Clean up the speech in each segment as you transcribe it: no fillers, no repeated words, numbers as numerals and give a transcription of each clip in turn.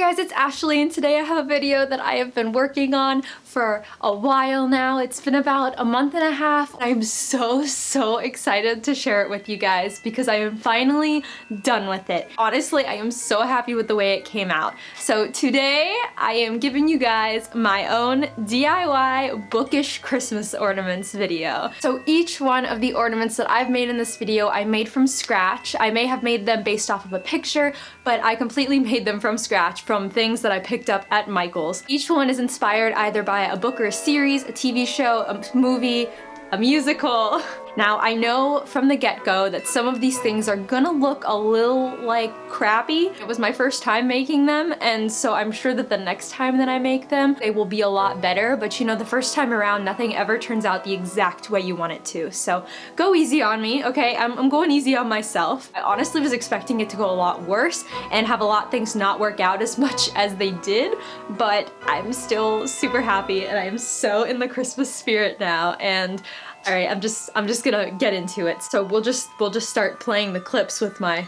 guys, it's Ashley, and today I have a video that I have been working on for a while now. It's been about a month and a half. I'm so excited to share it with you guys because I am finally done with it. Honestly, I am so happy with the way it came out. So today I am giving you guys my own DIY Bookish Christmas ornaments video. So each one of the ornaments that I've made in this video, I made from scratch. I may have made them based off of a picture, but I completely made them from scratch from things that I picked up at Michael's. Each one is inspired either by a book or a series, a TV show, a movie, a musical. Now, I know from the get-go that some of these things are gonna look a little like crappy. It was my first time making them, and so I'm sure that the next time that I make them, they will be a lot better, but you know, the first time around, nothing ever turns out the exact way you want it to. So go easy on me, okay? I'm going easy on myself. I honestly was expecting it to go a lot worse and have a lot of things not work out as much as they did, but I'm still super happy and I am so in the Christmas spirit now, and all right, I'm just gonna get into it. So we'll just start playing the clips with my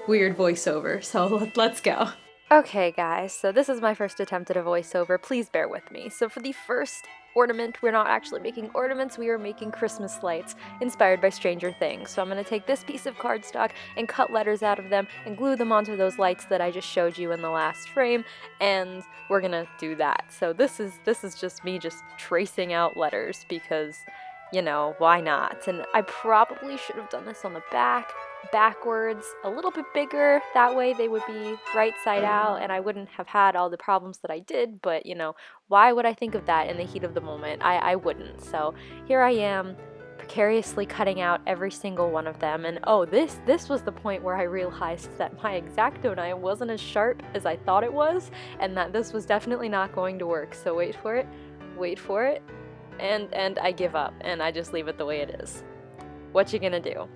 weird voiceover. So let's go. Okay guys, so this is my first attempt at a voiceover. Please bear with me. So for the first ornament, we're not actually making ornaments, we are making Christmas lights inspired by Stranger Things. So I'm gonna take this piece of cardstock and cut letters out of them and glue them onto those lights that I just showed you in the last frame, and we're gonna do that. So this is just me just tracing out letters because, you know, why not? And I probably should have done this on the backwards, a little bit bigger. That way they would be right side out and I wouldn't have had all the problems that I did, but you know, why would I think of that in the heat of the moment? I wouldn't. So here I am, precariously cutting out every single one of them, and oh, this was the point where I realized that my X-Acto knife wasn't as sharp as I thought it was, and that this was definitely not going to work. So wait for it, and I give up, and I just leave it the way it is. What you gonna do?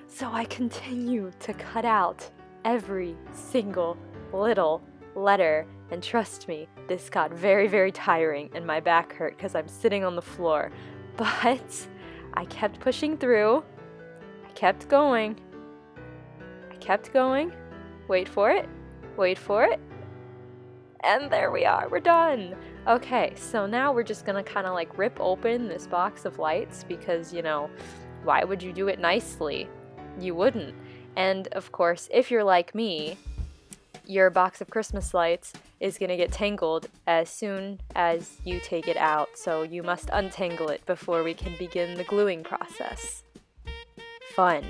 So I continue to cut out every single little letter, and trust me, this got very tiring and my back hurt because I'm sitting on the floor. But I kept pushing through, I kept going, wait for it, and there we are, we're done! Okay, so now we're just gonna kind of like rip open this box of lights because, you know, why would you do it nicely? You wouldn't. And of course, if you're like me, your box of Christmas lights is gonna get tangled as soon as you take it out, so you must untangle it before we can begin the gluing process. Fun.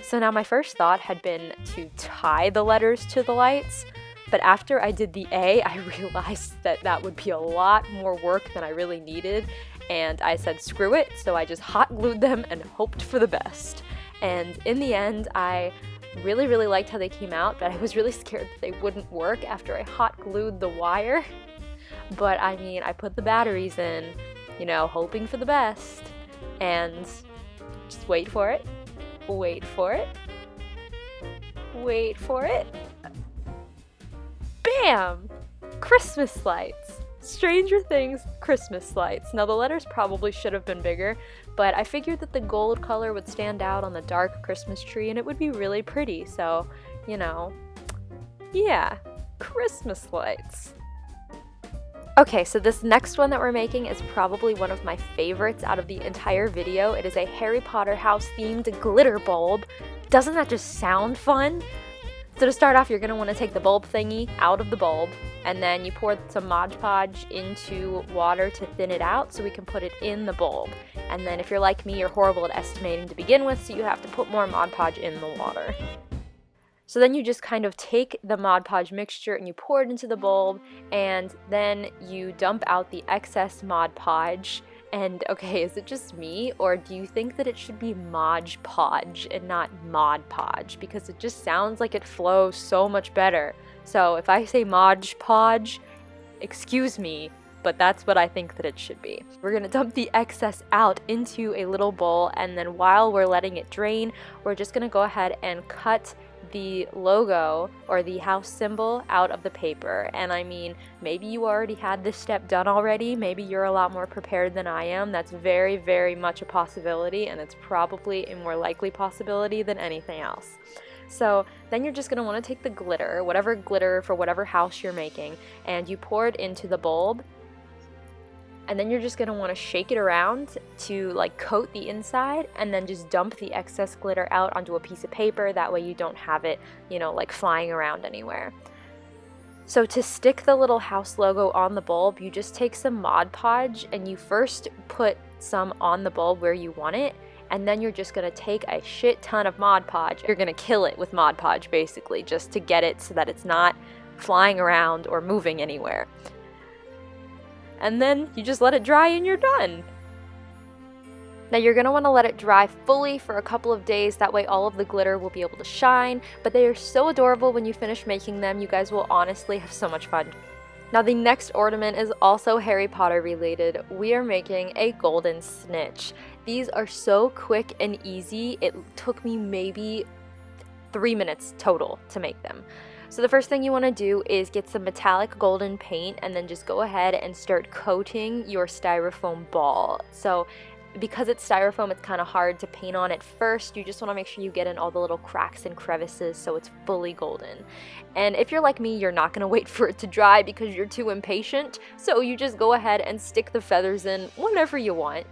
So now my first thought had been to tie the letters to the lights, but after I did the A, I realized that that would be a lot more work than I really needed, and I said screw it, so I just hot glued them and hoped for the best. And in the end, I really liked how they came out, but I was really scared that they wouldn't work after I hot glued the wire. But I mean, I put the batteries in, you know, hoping for the best, and just wait for it. Bam! Christmas lights! Stranger Things Christmas lights. Now the letters probably should have been bigger, but I figured that the gold color would stand out on the dark Christmas tree and it would be really pretty, so, you know, yeah, Christmas lights. Okay, so this next one that we're making is probably one of my favorites out of the entire video. It is a Harry Potter house themed glitter bulb. Doesn't that just sound fun? So to start off, you're going to want to take the bulb thingy out of the bulb, and then you pour some Mod Podge into water to thin it out so we can put it in the bulb. And then if you're like me, you're horrible at estimating to begin with, so you have to put more Mod Podge in the water. So then you just kind of take the Mod Podge mixture and you pour it into the bulb, and then you dump out the excess Mod Podge. And okay, is it just me, or do you think that it should be Mod Podge and not Mod Podge? Because it just sounds like it flows so much better. So if I say Mod Podge, excuse me, but that's what I think that it should be. We're gonna dump the excess out into a little bowl, and then while we're letting it drain, we're just gonna go ahead and cut the logo or the house symbol out of the paper. And I mean, maybe you already had this step done already, maybe you're a lot more prepared than I am. That's very much a possibility, and it's probably a more likely possibility than anything else. So then you're just going to want to take the glitter, whatever glitter for whatever house you're making, and you pour it into the bulb. And then you're just going to want to shake it around to like coat the inside, and then just dump the excess glitter out onto a piece of paper. That way you don't have it, you know, like flying around anywhere. So to stick the little house logo on the bulb, you just take some Mod Podge and you first put some on the bulb where you want it, and then you're just going to take a shit ton of Mod Podge. You're going to kill it with Mod Podge basically, just to get it so that it's not flying around or moving anywhere. And then you just let it dry and you're done. Now you're going to want to let it dry fully for a couple of days, that way all of the glitter will be able to shine, but they are so adorable when you finish making them. You guys will honestly have so much fun. Now the next ornament is also Harry Potter related. We are making a golden snitch. These are so quick and easy. It took me maybe 3 minutes total to make them. So the first thing you want to do is get some metallic golden paint and then just go ahead and start coating your styrofoam ball. So because it's styrofoam, it's kind of hard to paint on at first. You just want to make sure you get in all the little cracks and crevices so it's fully golden. And if you're like me, you're not going to wait for it to dry because you're too impatient. So you just go ahead and stick the feathers in whenever you want.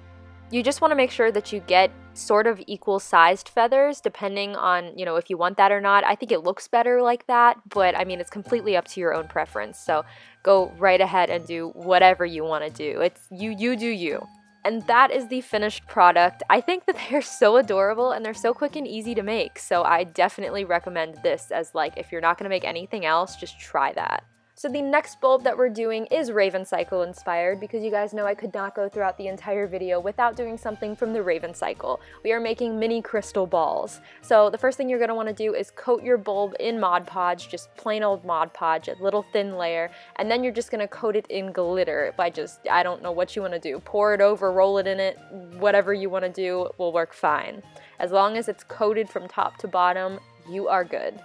You just want to make sure that you get sort of equal sized feathers depending on, you know, if you want that or not. I think it looks better like that, but I mean, it's completely up to your own preference. So go right ahead and do whatever you want to do. It's you do you. And that is the finished product. I think that they're so adorable and they're so quick and easy to make. So I definitely recommend this as like, if you're not going to make anything else, just try that. So the next bulb that we're doing is Raven Cycle inspired, because you guys know I could not go throughout the entire video without doing something from the Raven Cycle. We are making mini crystal balls. So the first thing you're going to want to do is coat your bulb in Mod Podge, just plain old Mod Podge, a little thin layer, and then you're just going to coat it in glitter by just, I don't know what you want to do. Pour it over, roll it in it, whatever you want to do will work fine. As long as it's coated from top to bottom, you are good.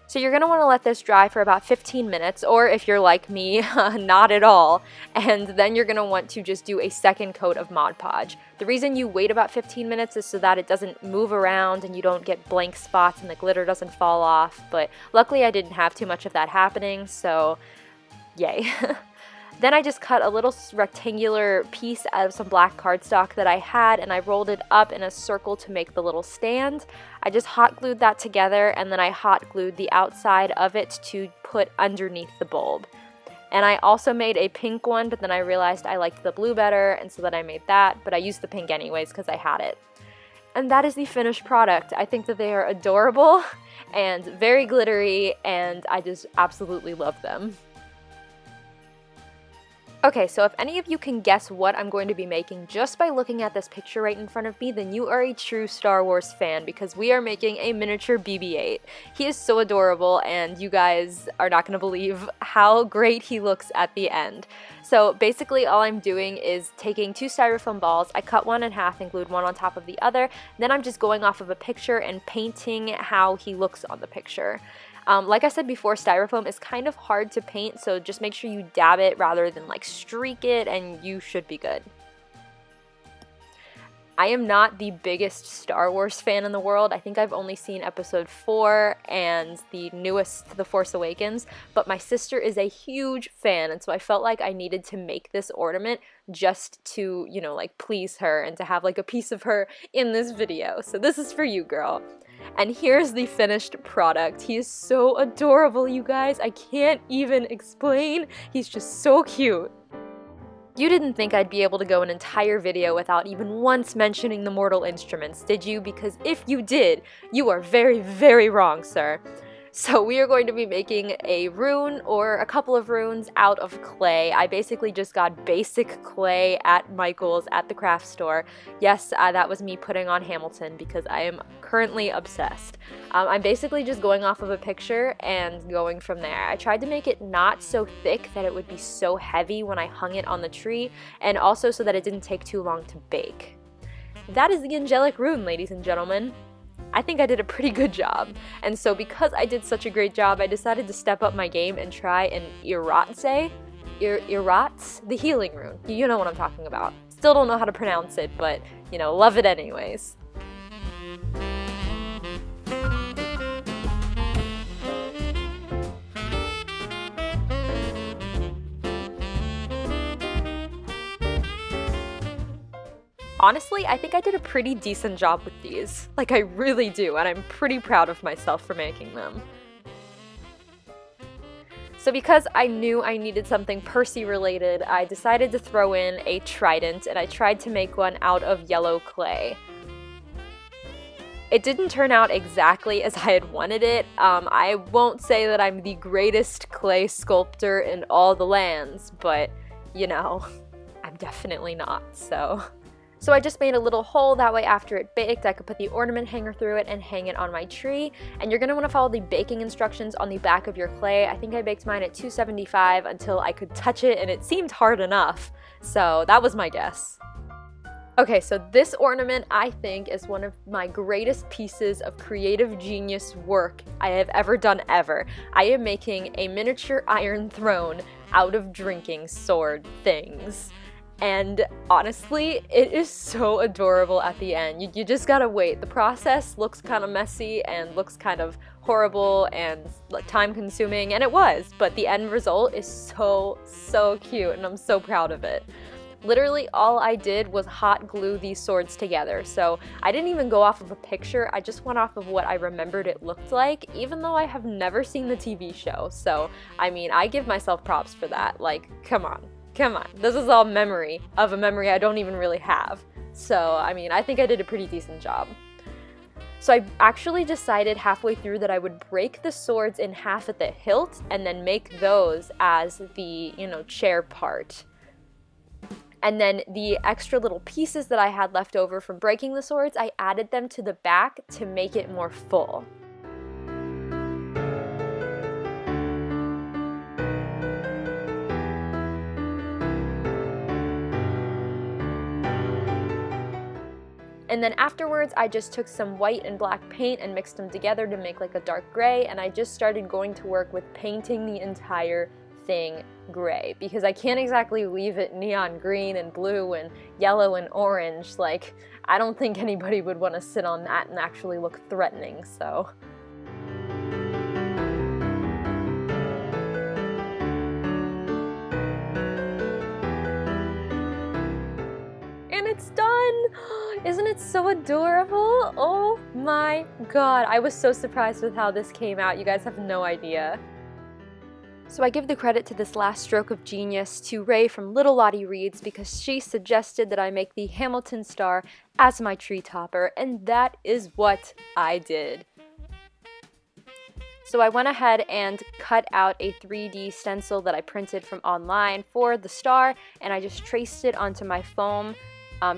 So you're going to want to let this dry for about 15 minutes, or if you're like me, not at all, and then you're going to want to just do a second coat of Mod Podge. The reason you wait about 15 minutes is so that it doesn't move around and you don't get blank spots and the glitter doesn't fall off, but luckily I didn't have too much of that happening, so yay. Then I just cut a little rectangular piece out of some black cardstock that I had, and I rolled it up in a circle to make the little stand. I just hot glued that together, and then I hot glued the outside of it to put underneath the bulb. And I also made a pink one, but then I realized I liked the blue better, and so then I made that, but I used the pink anyways because I had it. And that is the finished product. I think that they are adorable and very glittery, and I just absolutely love them. Okay, so if any of you can guess what I'm going to be making just by looking at this picture right in front of me, then you are a true Star Wars fan, because we are making a miniature BB-8. He is so adorable, and you guys are not going to believe how great he looks at the end. So basically all I'm doing is taking 2 styrofoam balls, I cut one in half and glued one on top of the other, then I'm just going off of a picture and painting how he looks on the picture. Like I said before, styrofoam is kind of hard to paint, so just make sure you dab it rather than like streak it, and you should be good. I am not the biggest Star Wars fan in the world. I think I've only seen episode 4 and the newest, The Force Awakens, but my sister is a huge fan, and so I felt like I needed to make this ornament just to, you know, like please her and to have like a piece of her in this video. So this is for you, girl. And here's the finished product. He is so adorable, you guys. I can't even explain. He's just so cute. You didn't think I'd be able to go an entire video without even once mentioning the Mortal Instruments, did you? Because if you did, you are very, very wrong, sir. So we are going to be making a rune or a couple of runes out of clay. I basically just got basic clay at Michael's at the craft store. Yes, that was me putting on Hamilton because I am currently obsessed. I'm basically just going off of a picture and going from there. I tried to make it not so thick that it would be so heavy when I hung it on the tree, and also so that it didn't take too long to bake. That is the angelic rune, ladies and gentlemen. I think I did a pretty good job, and so because I did such a great job, I decided to step up my game and try an Iratse, the healing rune. You know what I'm talking about. Still don't know how to pronounce it, but, you know, love it anyways. Honestly, I think I did a pretty decent job with these. Like, I really do, and I'm pretty proud of myself for making them. So because I knew I needed something Percy related, I decided to throw in a trident, and I tried to make one out of yellow clay. It didn't turn out exactly as I had wanted it. I won't say that I'm the greatest clay sculptor in all the lands, but, you know, I'm definitely not, so I just made a little hole, that way after it baked I could put the ornament hanger through it and hang it on my tree. And you're going to want to follow the baking instructions on the back of your clay. I think I baked mine at 275 until I could touch it, and it seemed hard enough, so that was my guess. Okay, so this ornament I think is one of my greatest pieces of creative genius work I have ever done ever. I am making a miniature iron throne out of drinking sword things. And honestly, it is so adorable at the end. You just gotta wait. The process looks kind of messy and looks kind of horrible and time-consuming, and it was, but the end result is so cute, and I'm so proud of it. Literally all I did was hot glue these swords together, so I didn't even go off of a picture, I just went off of what I remembered it looked like, even though I have never seen the TV show, so I mean, I give myself props for that. Like, come on, this is all memory of a memory I don't even really have, so I mean, I think I did a pretty decent job. So I actually decided halfway through that I would break the swords in half at the hilt and then make those as the, chair part. And then the extra little pieces that I had left over from breaking the swords, I added them to the back to make it more full. And then afterwards, I just took some white and black paint and mixed them together to make like a dark gray, and I just started going to work with painting the entire thing gray, because I can't exactly leave it neon green and blue and yellow and orange. Like, I don't think anybody would want to sit on that and actually look threatening, so. And it's done! Isn't it so adorable? Oh my god, I was so surprised with how this came out. You guys have no idea. So I give the credit to this last stroke of genius to Ray from Little Lottie Reads, because she suggested that I make the Hamilton star as my tree topper, and that is what I did. So I went ahead and cut out a 3D stencil that I printed from online for the star, and I just traced it onto my foam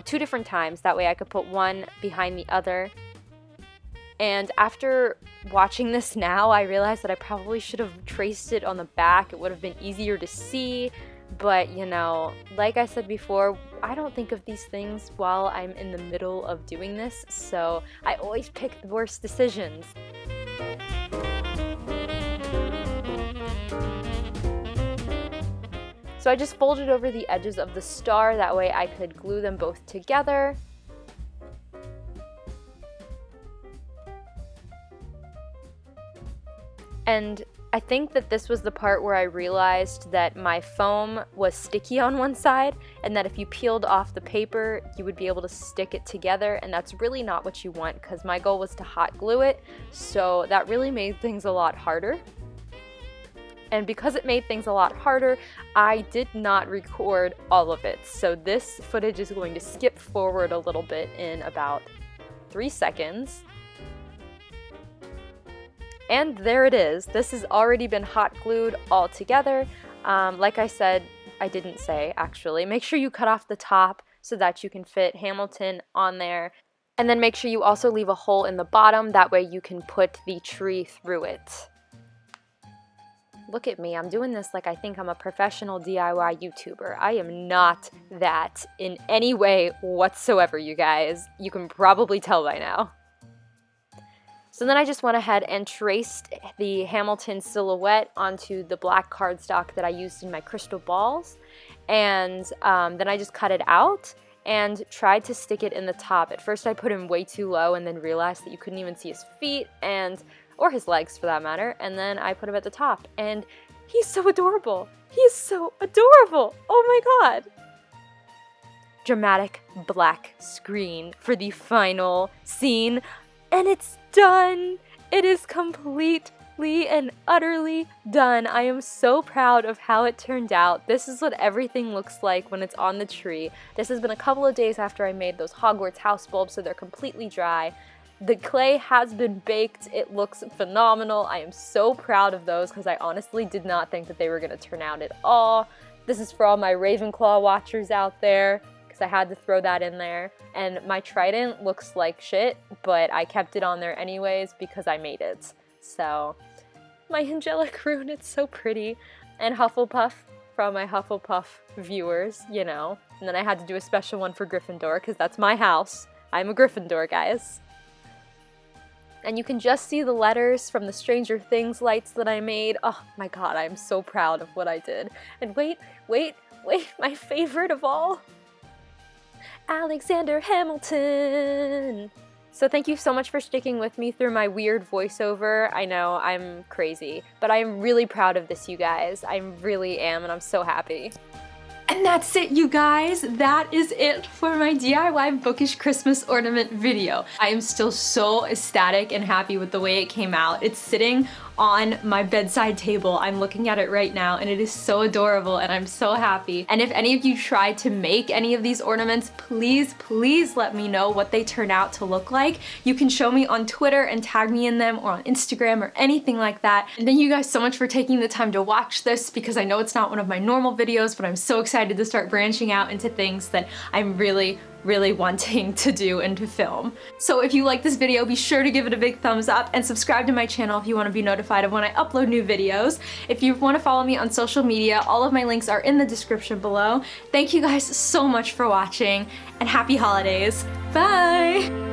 2 different times, that way I could put one behind the other. And after watching this now, I realized that I probably should have traced it on the back. It would have been easier to see, but like I said before, I don't think of these things while I'm in the middle of doing this, so I always pick the worst decisions. So I just folded over the edges of the star, that way I could glue them both together. And I think that this was the part where I realized that my foam was sticky on one side, and that if you peeled off the paper, you would be able to stick it together, and that's really not what you want, because my goal was to hot glue it, so that really made things a lot harder. And because it made things a lot harder, I did not record all of it. So this footage is going to skip forward a little bit in about 3 seconds. And there it is. This has already been hot glued all together. Like I said, I didn't say actually, make sure you cut off the top so that you can fit Hamilton on there. And then make sure you also leave a hole in the bottom, that way you can put the tree through it. Look at me, I'm doing this like I think I'm a professional DIY YouTuber. I am not that in any way whatsoever, you guys. You can probably tell by now. So then I just went ahead and traced the Hamilton silhouette onto the black cardstock that I used in my crystal balls. And then I just cut it out and tried to stick it in the top. At first I put him way too low and then realized that you couldn't even see his feet or his legs for that matter, and then I put him at the top, and he's so adorable. He is so adorable. Oh my god. dramatic black screen for the final scene, and it's done! It is completely and utterly done. I am so proud of how it turned out. This is what everything looks like when it's on the tree. This has been a couple of days after I made those Hogwarts house bulbs, so they're completely dry. The clay has been baked. It looks phenomenal. I am so proud of those because I honestly did not think that they were going to turn out at all. This is for all my Ravenclaw watchers out there, because I had to throw that in there. And my trident looks like shit, but I kept it on there anyways because I made it. So, my angelic rune, it's so pretty. And Hufflepuff from my Hufflepuff viewers, you know. And then I had to do a special one for Gryffindor because that's my house. I'm a Gryffindor, guys. And you can just see the letters from the Stranger Things lights that I made. Oh my god, I'm so proud of what I did. And wait, my favorite of all, Alexander Hamilton! So thank you so much for sticking with me through my weird voiceover. I know, I'm crazy, but I'm really proud of this, you guys. I really am, and I'm so happy. And that's it, you guys. That is it for my DIY Bookish Christmas ornament video. I am still so ecstatic and happy with the way it came out. It's sitting on my bedside table. I'm looking at it right now and it is so adorable and I'm so happy. And if any of you tried to make any of these ornaments, please let me know what they turn out to look like. You can show me on Twitter and tag me in them, or on Instagram or anything like that. And thank you guys so much for taking the time to watch this, because I know it's not one of my normal videos, but I'm so excited to start branching out into things that I'm really wanting to do and to film. So if you like this video, be sure to give it a big thumbs up and subscribe to my channel if you want to be notified of when I upload new videos. If you want to follow me on social media, all of my links are in the description below. Thank you guys so much for watching, and happy holidays. Bye!